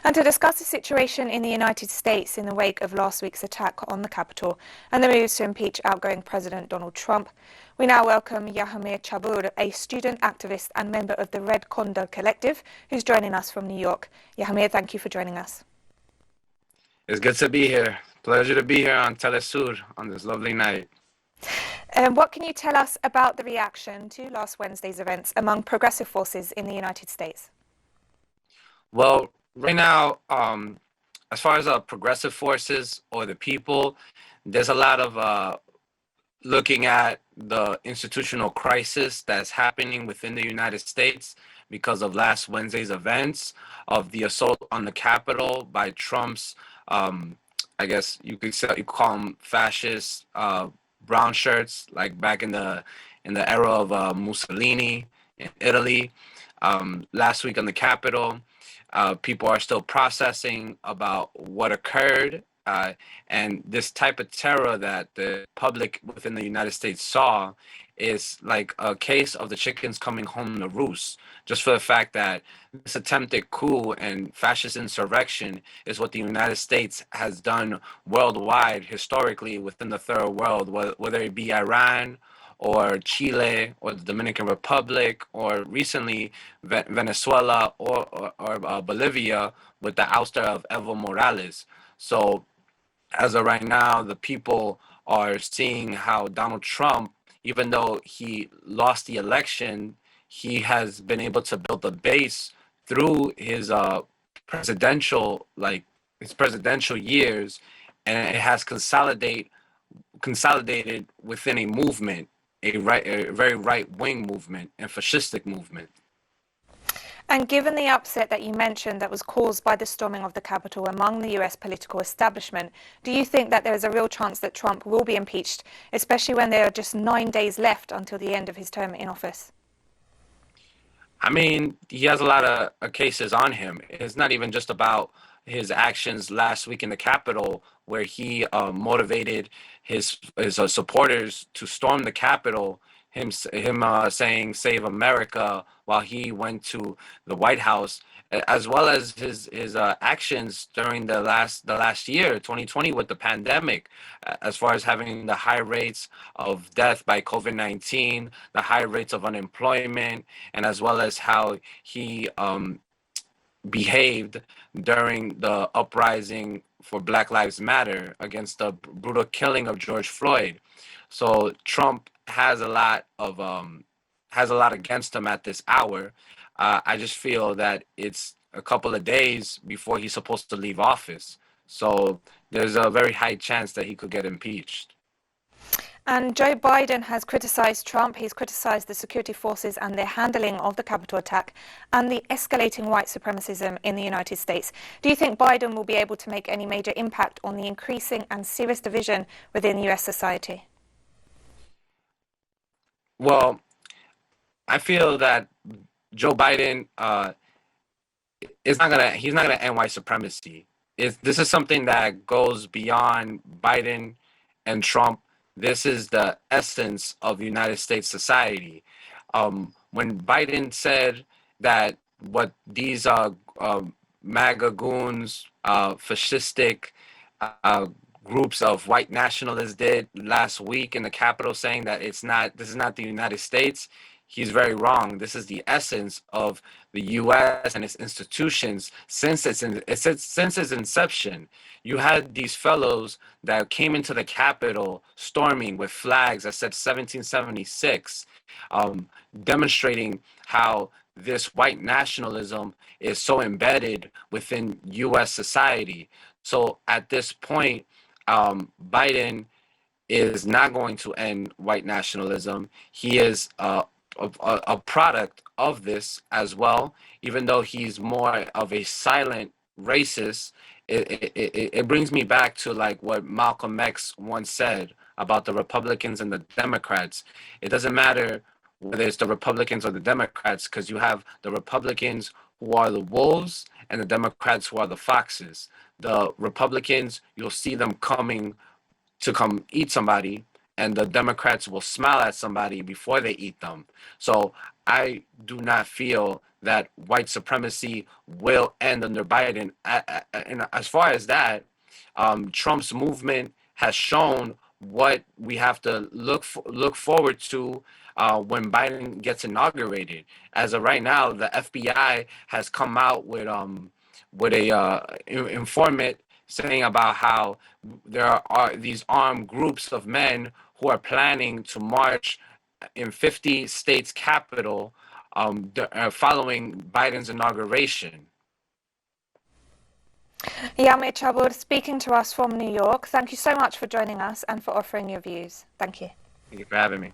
And to discuss the situation in the United States in the wake of last week's attack on the Capitol and the moves to impeach outgoing President Donald Trump, we now welcome Yhamir Chabur, a student activist and member of the Red Condor Collective, who's joining us from New York. Yhamir, thank you for joining us. It's good to be here. Pleasure to be here on teleSUR on this lovely night. What can you tell us about the reaction to last Wednesday's events among progressive forces in the United States? Well, right now, as far as progressive forces or the people, there's a lot of looking at the institutional crisis that's happening within the United States because of last Wednesday's events of the assault on the Capitol by Trump's, I guess you could call them fascist brown shirts, like back in the era of Mussolini in Italy. Last week on the Capitol, people are still processing about what occurred. And this type of terror that the public within the United States saw is like a case of the chickens coming home to roost, just for the fact that this attempted coup and fascist insurrection is what the United States has done worldwide, historically, within the third world, whether it be Iran or Chile or the Dominican Republic, or recently Venezuela or Bolivia with the ouster of Evo Morales. So as of right now, the people are seeing how Donald Trump, even though he lost the election, he has been able to build a base through his presidential years, and it has consolidated within a movement, a very right-wing movement and fascistic movement. And given the upset that you mentioned that was caused by the storming of the Capitol among the US political establishment, do you think that there is a real chance that Trump will be impeached, especially when there are just 9 days left until the end of his term in office? I mean, he has a lot of cases on him. It's not even just about his actions last week in the Capitol, where he motivated his supporters to storm the Capitol. Him saying "Save America" while he went to the White House, as well as his actions during the last year, 2020, with the pandemic, as far as having the high rates of death by COVID-19, the high rates of unemployment, and as well as how he behaved during the uprising for Black Lives Matter against the brutal killing of George Floyd. So Trump has a lot against him at this hour. I just feel that it's a couple of days before he's supposed to leave office. So there's a very high chance that he could get impeached. And Joe Biden has criticized Trump. He's criticized the security forces and their handling of the Capitol attack and the escalating white supremacism in the United States. Do you think Biden will be able to make any major impact on the increasing and serious division within US society? Well, I feel that Joe Biden he's not gonna end white supremacy. This is something that goes beyond Biden and Trump. This is the essence of United States society. When Biden said that what these MAGA goons, fascistic groups of white nationalists did last week in the Capitol, saying that this is not the United States, he's very wrong. This is the essence of the U.S. and its institutions since its inception. You had these fellows that came into the Capitol storming with flags that said 1776, demonstrating how this white nationalism is so embedded within U.S. society. So at this point, Biden is not going to end white nationalism. He is a product of this as well, even though he's more of a silent racist. It brings me back to like what Malcolm X once said about the Republicans and the Democrats. It doesn't matter whether it's the Republicans or the Democrats, because you have the Republicans who are the wolves and the Democrats who are the foxes. The Republicans, you'll see them coming to come eat somebody, and the Democrats will smile at somebody before they eat them. So I do not feel that white supremacy will end under Biden. And as far as that, Trump's movement has shown what we have to look forward to when Biden gets inaugurated. As of right now, the FBI has come out with a informant saying about how there are these armed groups of men who are planning to march in 50 states' capital following Biden's inauguration. Yhamir Chabur speaking to us from New York. Thank you so much for joining us and for offering your views. Thank you. Thank you for having me.